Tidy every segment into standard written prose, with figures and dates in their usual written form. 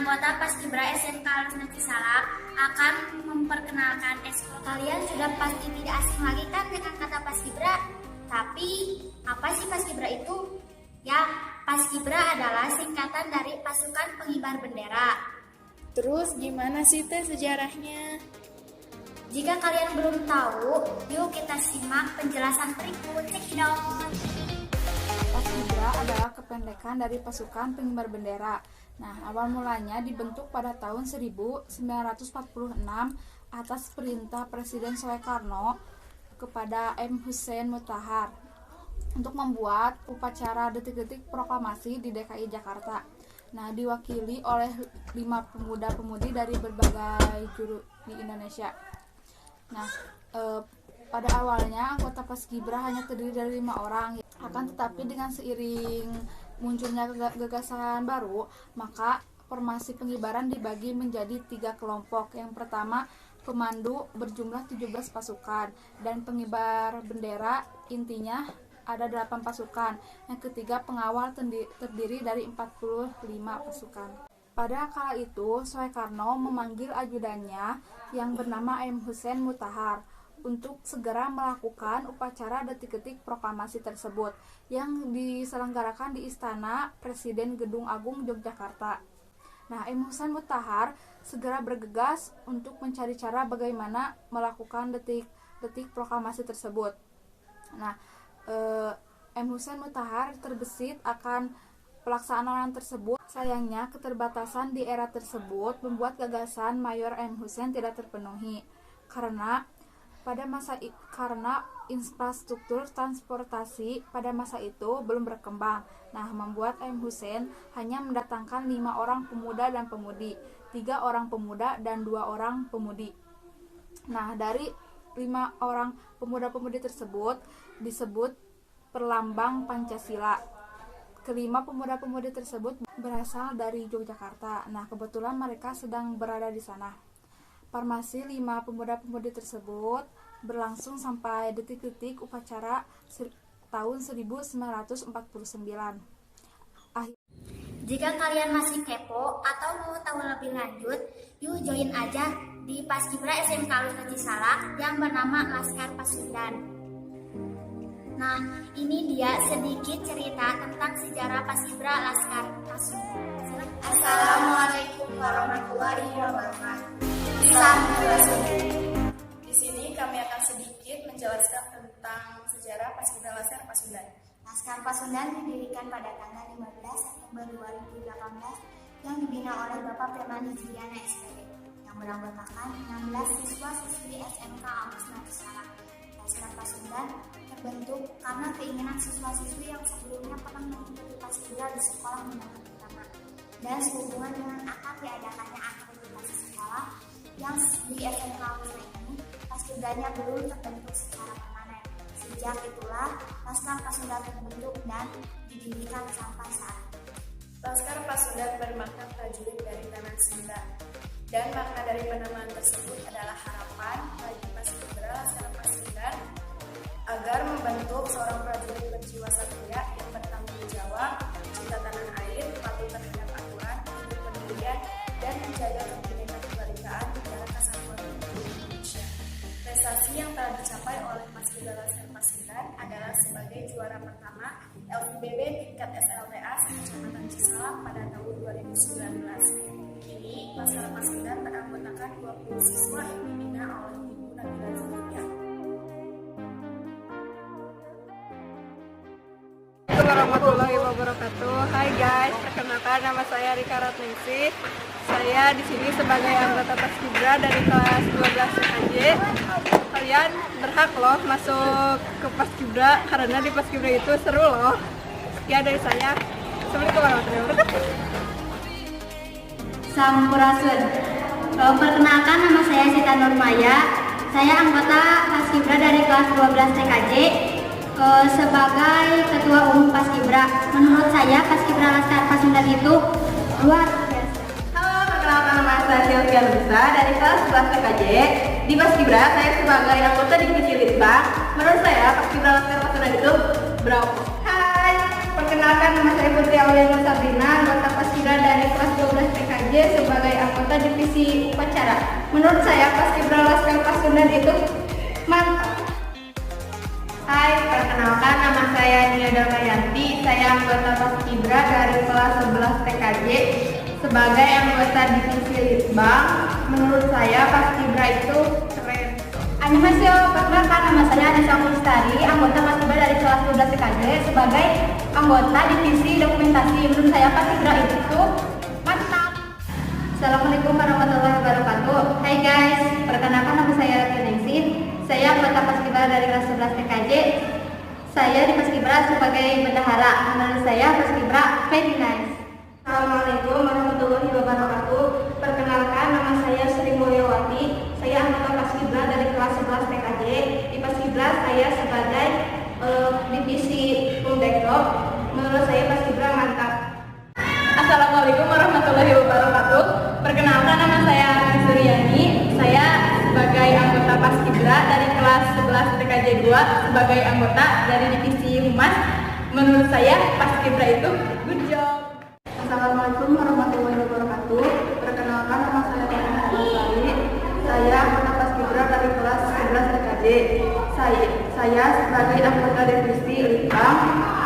anggota Paskibra SMK Alus Nanti Salak akan memperkenalkan ekskul. Kalian sudah pasti tidak asing lagi kan dengan kata Paskibra. Tapi apa sih Paskibra itu? Ya, Paskibra adalah singkatan dari Pasukan Pengibar Bendera. Terus gimana sih teh sejarahnya? Jika kalian belum tahu, yuk kita simak penjelasan berikut. Check it out. Paskibra adalah kependekan dari Pasukan Pengibar Bendera. Nah, awal mulanya dibentuk pada tahun 1946 atas perintah Presiden Soekarno kepada M. Hussein Mutahar untuk membuat upacara detik-detik proklamasi di DKI Jakarta. Nah, diwakili oleh 5 pemuda-pemudi dari berbagai juru di Indonesia. Nah, pada awalnya anggota Paskibra hanya terdiri dari 5 orang. Akan tetapi dengan seiring munculnya gagasan baru, maka formasi pengibaran dibagi menjadi 3 kelompok. Yang pertama, pemandu berjumlah 17 pasukan, dan pengibar bendera intinya ada 8 pasukan. Yang ketiga, pengawal terdiri dari 45 pasukan. Pada kala itu, Soekarno memanggil ajudannya yang bernama M. Hussein Mutahar untuk segera melakukan upacara detik-detik proklamasi tersebut yang diselenggarakan di Istana Presiden Gedung Agung Yogyakarta. Nah, M. Hussein Mutahar segera bergegas untuk mencari cara bagaimana melakukan detik-detik proklamasi tersebut. Nah, M. Hussein Mutahar terbesit akan pelaksanaan tersebut. Sayangnya, keterbatasan di era tersebut membuat gagasan Mayor M. Hussein tidak terpenuhi karena infrastruktur transportasi pada masa itu belum berkembang. Nah, membuat M. Hussein hanya mendatangkan 5 orang pemuda dan pemudi, 3 orang pemuda dan 2 orang pemudi. Nah, dari 5 orang pemuda-pemudi tersebut disebut perlambang Pancasila. Kelima pemuda-pemudi tersebut berasal dari Yogyakarta. Nah, kebetulan mereka sedang berada di sana. Formasi 5 pemuda-pemudi tersebut berlangsung sampai detik-detik upacara tahun 1949. Jika kalian masih kepo atau mau tahu lebih lanjut, yuk join aja di Paskibra SMK Alus Nanti Salak yang bernama Laskar Pasundan. Nah, ini dia sedikit cerita tentang sejarah Paskibra Laskar Pasundan. Assalamualaikum warahmatullahi wabarakatuh. Di sini kami akan sedikit menjelaskan tentang sejarah Paskibra Laskar Pasundan. Laskar Pasundan didirikan pada tanggal 15 September 2018 yang dibina oleh Bapak Permandi Juliana SPD yang beranggotakan 16 siswa-siswi SMK Alus Nanti Salak. Laskar Pasundan terbentuk karena keinginan siswa-siswi yang sebelumnya pernah mengikuti Paskibra di sekolah menengah pertama dan sehubungan dengan akan diadakannya akreditasi sekolah yang di SMK Alus ini, Paskibranya belum terbentuk secara permanen. Sejak itulah Laskar Pasundan terbentuk dan didirikan sampai saat ini. Laskar Pasundan bermakna prajurit dari tanah Sunda, dan makna dari penamaan tersebut adalah harapan bagi Paskibra Laskar Pasundan agar membentuk seorang prajurit berjiwa satria yang bertanggung jawab, cinta tanah air, patuh terhadap aturan, hidup pendirian, dan menjaga kebinekaan kebangsaan negara kesatuan Republik Indonesia. Prestasi yang telah dicapai oleh Paskibra Laskar Pasundan adalah sebagai juara pertama LPBB tingkat SLTA Kecamatan Cisalak pada tahun 2019. Kini Laskar Pasundan beranggotakan 20 siswa yang dibina oleh Ibu Nabila Zulfiqar. Warahmatullahi wabarakatuh. Hai guys, perkenalkan nama saya Rika Ratningsih. Saya di sini sebagai anggota Paskibra dari kelas 12 TKJ. Kalian berhak loh masuk ke Paskibra karena di Paskibra itu seru loh. Ya dari saya. Assalamualaikum warahmatullahi wabarakatuh. Sampurasun. Perkenalkan nama saya Sita Nurmaya. Saya anggota Paskibra dari kelas 12 TKJ. Sebagai ketua umum Paskibra, menurut saya Paskibra Laskar Pasundan itu luar biasa. Halo, perkenalkan nama saya Silvia Nusa dari kelas 11 TKJ. Di Paskibra, saya sebagai anggota Divisi Litbang. Menurut saya, Paskibra Laskar Pasundan itu bravo. Hai, perkenalkan nama saya Putri Auliana Sabrina, anggota Paskibra dari kelas 12 TKJ. sebagai anggota divisi upacara. Menurut saya Paskibra Laskar Pasundan itu mantap. Hai, perkenalkan nama saya Nia Dalmayanti. Saya anggota Paskibra dari kelas 11 TKJ sebagai anggota divisi Litbang. Menurut saya Paskibra itu keren. Annyeonghaseyo, perkenalkan nama saya Anissa Mustari, anggota Paskibra dari kelas 12 TKJ sebagai anggota divisi dokumentasi. Menurut saya Paskibra itu mantap. Assalamualaikum warahmatullahi wabarakatuh. Hai guys, perkenalkan nama saya Ratih Ningsih. Saya anggota Paskibra dari kelas 11 TKJ. Saya di Paskibra sebagai bendahara. Menurut saya Paskibra very nice. Assalamualaikum warahmatullahi wabarakatuh. Perkenalkan nama saya Sri Mulyawati. Saya anggota Paskibra dari kelas 11 TKJ. Di Paskibra saya sebagai divisi Pumdekdok. Menurut saya Paskibra mantap. Assalamualaikum warahmatullahi wabarakatuh. Perkenalkan nama saya Suryani. Saya sebagai anggota Paskibra dari kelas 11 TKJ 2 sebagai anggota dari divisi Humas. Menurut saya Paskibra itu good job. Assalamualaikum warahmatullahi wabarakatuh. Perkenalkan nama saya Tina Sari. Saya anggota Paskibra dari kelas 11 TKJ. Saya sebagai anggota divisi Litbang.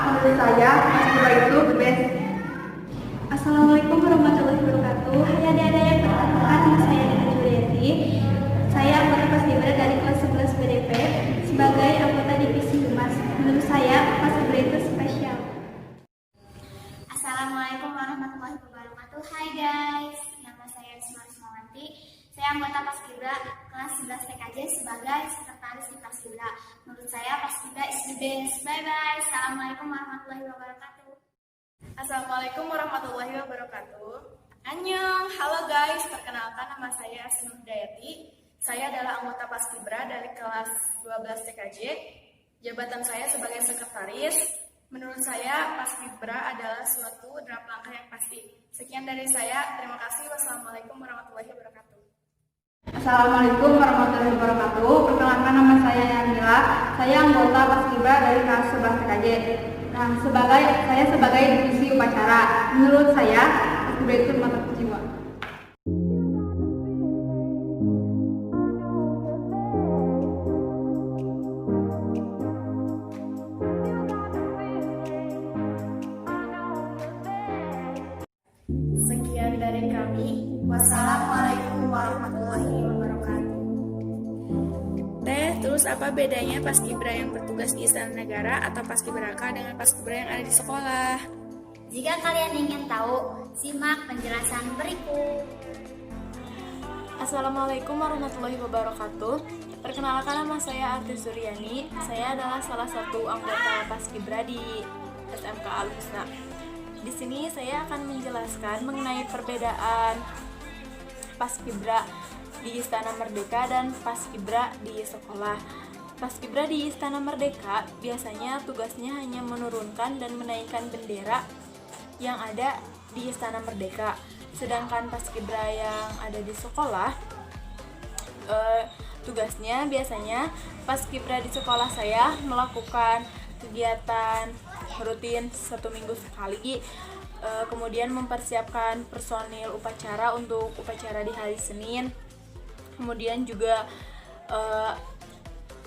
Menurut saya Paskibra itu the best. Assalamualaikum warahmatullahi wabarakatuh. Hai adik-adik yang perkenalkan, nama saya Dina Julieti. Saya anggota Paskibra dari kelas 11 BDP sebagai anggota divisi Humas. Menurut saya Paskibra itu spesial. Assalamualaikum warahmatullahi wabarakatuh. Hai guys, nama saya Risma Rismawanti. Saya anggota Paskibra kelas 11 TKJ sebagai sekretaris di Paskibra. Menurut saya Paskibra is the best. Bye bye. Assalamualaikum warahmatullahi wabarakatuh. Assalamualaikum warahmatullahi wabarakatuh. Annyeong, halo guys, perkenalkan nama saya Asnur Dayati. Saya adalah anggota Paskibra dari kelas 12 TKJ. Jabatan saya sebagai sekretaris. Menurut saya Paskibra adalah suatu drama langkah yang pasti. Sekian dari saya, terima kasih. Wassalamualaikum warahmatullahi wabarakatuh. Assalamualaikum warahmatullahi wabarakatuh. Perkenalkan nama saya Yanila. Saya anggota Paskibra dari kelas 11 TKJ. Nah, saya sebagai divisi upacara. Menurut saya Paskibra itu mantap jiwa. Sekian dari kami. Wassalamualaikum warahmatullahi wabarakatuh. Terus apa bedanya Paskibra yang bertugas di Istana Negara atau Paskibraka dengan Paskibra yang ada di sekolah? Jika kalian ingin tahu, simak penjelasan berikut. Assalamualaikum warahmatullahi wabarakatuh. Perkenalkan nama saya Arti Suryani. Saya adalah salah satu anggota Paskibra di SMK Al-Husna. Di sini saya akan menjelaskan mengenai perbedaan Paskibra di Istana Merdeka dan Paskibra di sekolah. Paskibra di Istana Merdeka biasanya tugasnya hanya menurunkan dan menaikkan bendera yang ada di Istana Merdeka. Sedangkan Paskibra yang ada di sekolah, tugasnya biasanya Paskibra di sekolah saya melakukan kegiatan rutin 1 minggu sekali, kemudian mempersiapkan personil upacara untuk upacara di hari Senin, kemudian juga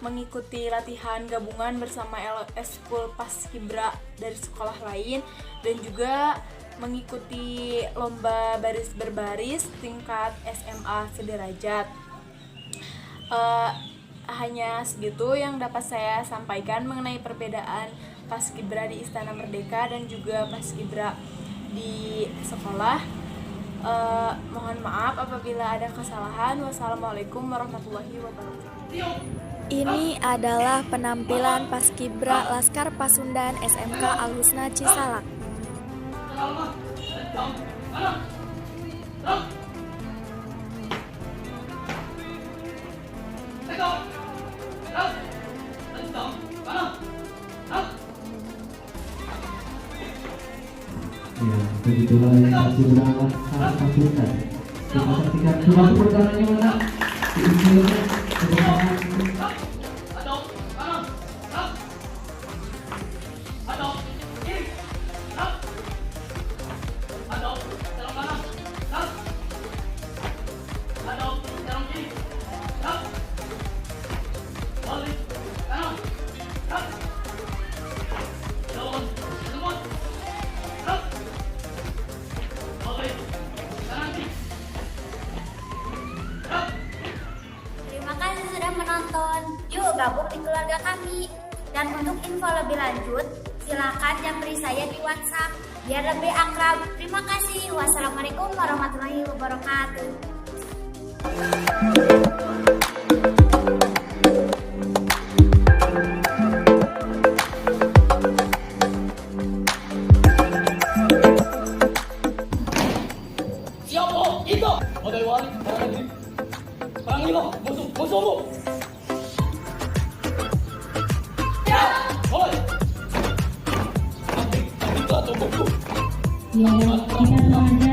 mengikuti latihan gabungan bersama Eskul Paskibra dari sekolah lain, dan juga mengikuti lomba baris berbaris tingkat SMA sederajat. Hanya segitu yang dapat saya sampaikan mengenai perbedaan Paskibra di Istana Merdeka dan juga Paskibra di sekolah. Mohon maaf apabila ada kesalahan. Wassalamualaikum warahmatullahi wabarakatuh. Ini adalah penampilan Paskibra Laskar Pasundan SMK Al-Husna Cisalak. Ya, begitulah yang Paskibra Laskar Pasundan. Kita saksikan surat pertanyaannya mana? Diisinya bergabung di keluarga kami. Dan untuk info lebih lanjut, silakan japri saya di WhatsApp biar lebih akrab. Terima kasih. Wassalamualaikum warahmatullahi wabarakatuh. Siapa kita? Odaiwari, para negeri. Perangilah musuh-musuhmu. Ya, hoi. Kita tubuhku. Ya, kita selanjutnya